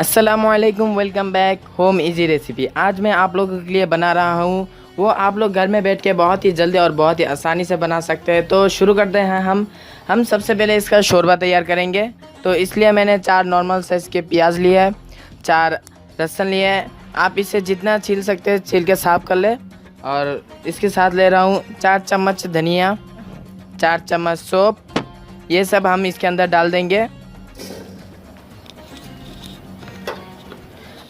अस्सलामुअलैकुम, welcome back home easy recipe. आज मैं आप लोगों के लिए बना रहा हूँ वो आप लोग घर में बैठ के बहुत ही जल्दी और बहुत ही आसानी से बना सकते हैं। तो शुरू करते हैं हम सबसे पहले इसका शोरबा तैयार करेंगे। तो इसलिए मैंने 4 नॉर्मल साइज़ के प्याज लिए हैं, 4 लहसुन लिए हैं। आप इसे जितना छील सकते हैं छील के साफ़ कर ले। और इसके साथ ले रहा हूँ 4 चम्मच धनिया, 4 चम्मच सौंफ, ये सब हम इसके अंदर डाल देंगे।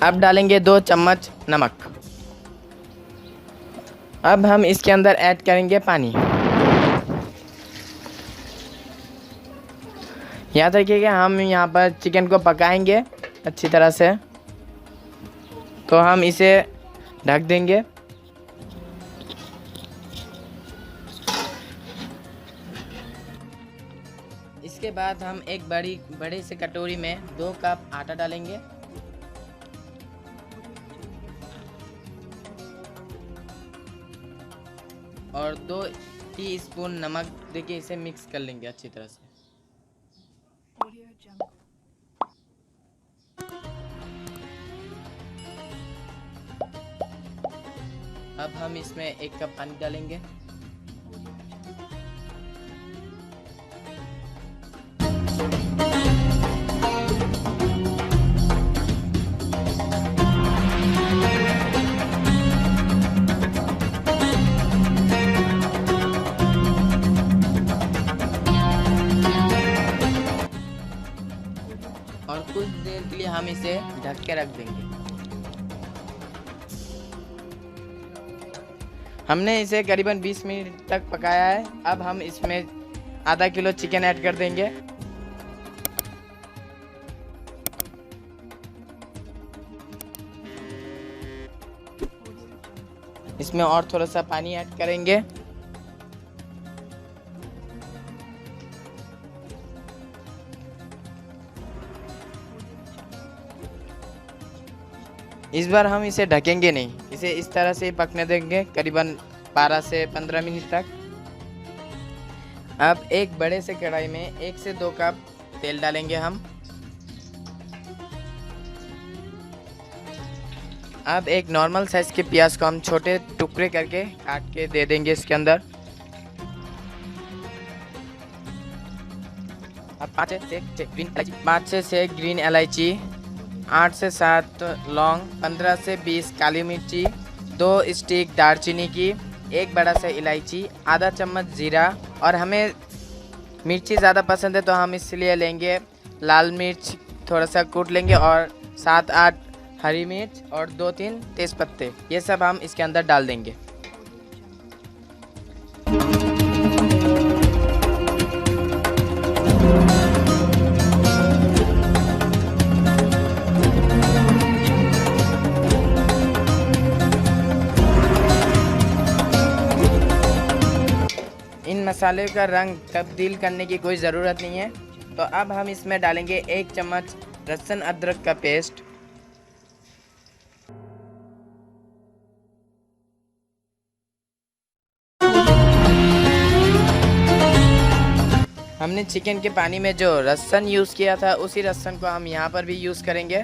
अब डालेंगे 2 चम्मच नमक। अब हम इसके अंदर ऐड करेंगे पानी। याद रखिएगा हम यहाँ पर चिकन को पकाएंगे अच्छी तरह से, तो हम इसे ढक देंगे। इसके बाद हम एक बड़ी सी कटोरी में 2 कप आटा डालेंगे। और 2 टीस्पून नमक देके इसे मिक्स कर लेंगे अच्छी तरह से। अब हम इसमें 1 कप पानी डालेंगे। और कुछ देर के लिए हम इसे ढक के रख देंगे। हमने इसे करीबन 20 मिनट तक पकाया है। अब हम इसमें आधा किलो चिकन ऐड कर देंगे। इसमें और थोड़ा सा पानी ऐड करेंगे। इस बार हम इसे ढकेंगे नहीं, इसे इस तरह से पकने देंगे करीबन 12 से 15 मिनट तक। अब एक बड़े से कढ़ाई में 1 से 2 कप तेल डालेंगे हम। अब एक नॉर्मल साइज के प्याज को हम छोटे टुकड़े करके काट के दे देंगे इसके अंदर। अब 5 से 6 ग्रीन इलायची, 8 से 7 लौंग, 15 से 20 काली मिर्ची, 2 स्टिक दालचीनी की, 1 बड़ा सा इलायची, आधा चम्मच जीरा। और हमें मिर्ची ज़्यादा पसंद है तो हम इसलिए लेंगे लाल मिर्च थोड़ा सा कूट लेंगे, और 7-8 हरी मिर्च और 2-3 तेज़पत्ते, ये सब हम इसके अंदर डाल देंगे। इन मसाले का रंग तब्दील करने की कोई ज़रूरत नहीं है। तो अब हम इसमें डालेंगे 1 चम्मच लहसुन अदरक का पेस्ट। हमने चिकन के पानी में जो लहसुन यूज़ किया था उसी लहसुन को हम यहाँ पर भी यूज़ करेंगे।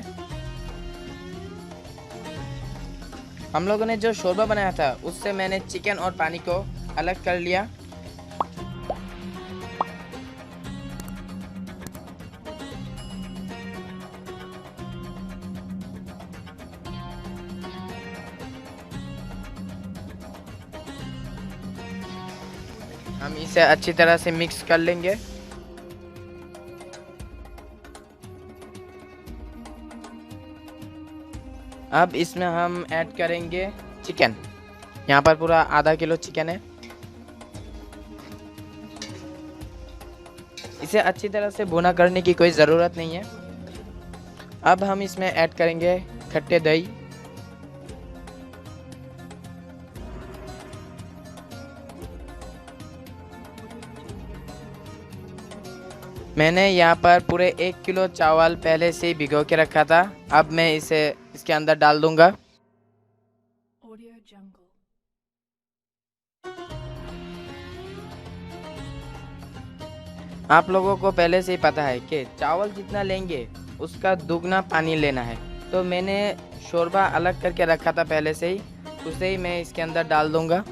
हम लोगों ने जो शोरबा बनाया था उससे मैंने चिकन और पानी को अलग कर लिया। हम इसे अच्छी तरह से मिक्स कर लेंगे। अब इसमें हम ऐड करेंगे चिकन। यहाँ पर पूरा आधा किलो चिकन है। इसे अच्छी तरह से भुना करने की कोई ज़रूरत नहीं है। अब हम इसमें ऐड करेंगे खट्टे दही। मैंने यहाँ पर पूरे 1 किलो चावल पहले से ही भिगो के रखा था। अब मैं इसे इसके अंदर डाल दूंगा। आप लोगों को पहले से ही पता है कि चावल जितना लेंगे उसका दुगना पानी लेना है। तो मैंने शोरबा अलग करके रखा था पहले से ही, उसे ही मैं इसके अंदर डाल दूंगा।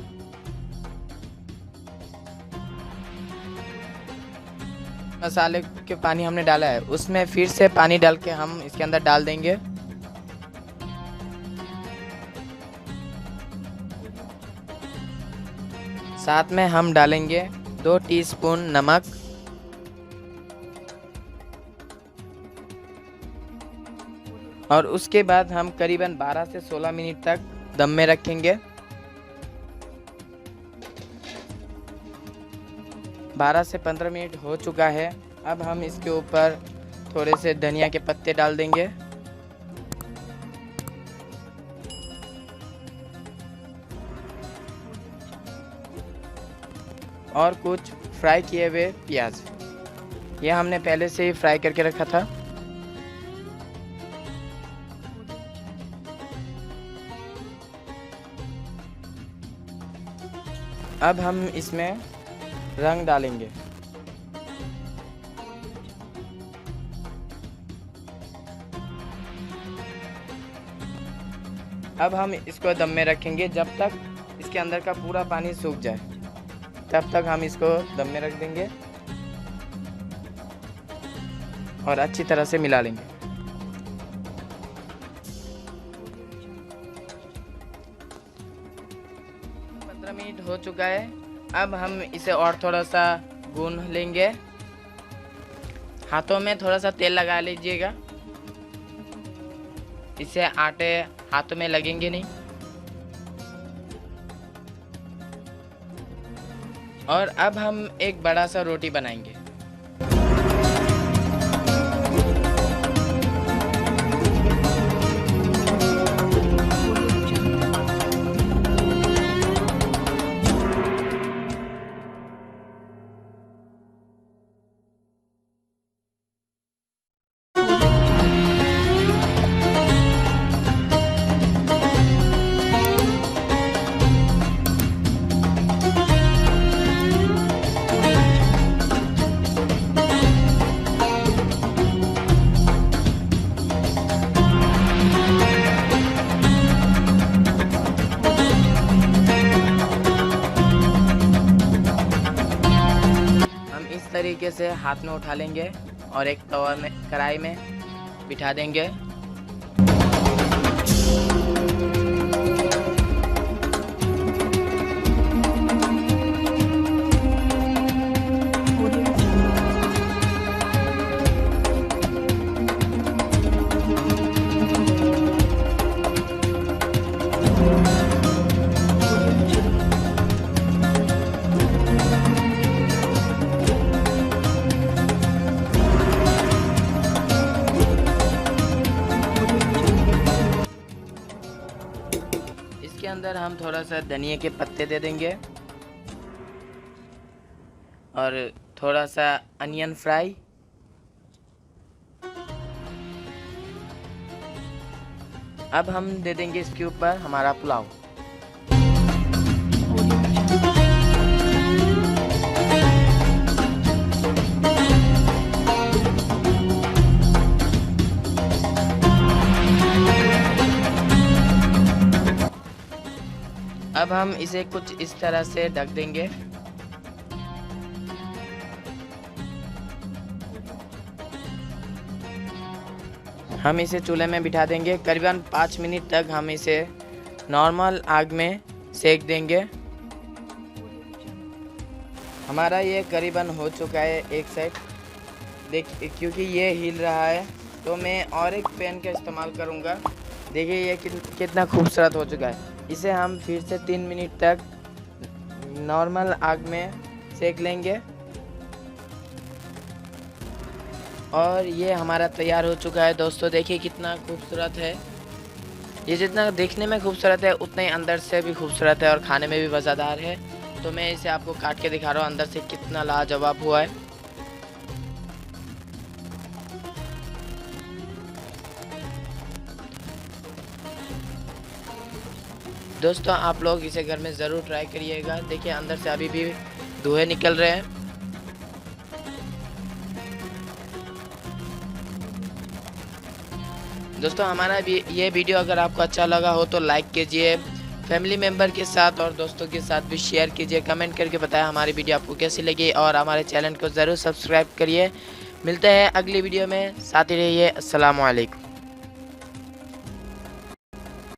मसाले के पानी हमने डाला है, उसमें फिर से पानी डाल के हम इसके अंदर डाल देंगे। साथ में हम डालेंगे 2 टीस्पून नमक, और उसके बाद हम करीबन 12 से 16 मिनट तक दम में रखेंगे। 12 से 15 मिनट हो चुका है। अब हम इसके ऊपर थोड़े से धनिया के पत्ते डाल देंगे और कुछ फ्राई किए हुए प्याज, ये हमने पहले से ही फ्राई करके रखा था। अब हम इसमें रंग डालेंगे। अब हम इसको दम में रखेंगे जब तक इसके अंदर का पूरा पानी सूख जाए, तब तक हम इसको दम में रख देंगे और अच्छी तरह से मिला लेंगे। 15 मिनट हो चुका है। अब हम इसे और थोड़ा सा गूंद लेंगे। हाथों में थोड़ा सा तेल लगा लीजिएगा, इससे आटे हाथों में लगेंगे नहीं। और अब हम एक बड़ा सा रोटी बनाएंगे। तरीके से हाथ में उठा लेंगे और एक तवा में कढ़ाई में बिठा देंगे। इसके अंदर हम थोड़ा सा धनिया के पत्ते दे देंगे और थोड़ा सा अनियन फ्राई। अब हम दे देंगे इसके ऊपर हमारा पुलाव। अब हम इसे कुछ इस तरह से ढक देंगे। हम इसे चूल्हे में बिठा देंगे। करीबन 5 मिनट तक हम इसे नॉर्मल आग में सेक देंगे। हमारा ये करीबन हो चुका है एक साइड। देखिए, क्योंकि ये हिल रहा है तो मैं और एक पैन का इस्तेमाल करूँगा। देखिए ये कितना खूबसूरत हो चुका है। इसे हम फिर से 3 मिनट तक नॉर्मल आग में सेक लेंगे और ये हमारा तैयार हो चुका है। दोस्तों देखिए कितना खूबसूरत है। ये जितना देखने में खूबसूरत है उतना ही अंदर से भी खूबसूरत है और खाने में भी मज़ेदार है। तो मैं इसे आपको काट के दिखा रहा हूँ अंदर से कितना लाजवाब हुआ है। दोस्तों आप लोग इसे घर में ज़रूर ट्राई करिएगा। देखिए अंदर से अभी भी धुएं निकल रहे हैं। दोस्तों हमारा भी ये वीडियो अगर आपको अच्छा लगा हो तो लाइक कीजिए, फैमिली मेम्बर के साथ और दोस्तों के साथ भी शेयर कीजिए, कमेंट करके बताएं हमारी वीडियो आपको कैसी लगी और हमारे चैनल को ज़रूर सब्सक्राइब करिए। मिलते हैं अगली वीडियो में, साथ ही रहिए। अस्सलाम वालेकुम।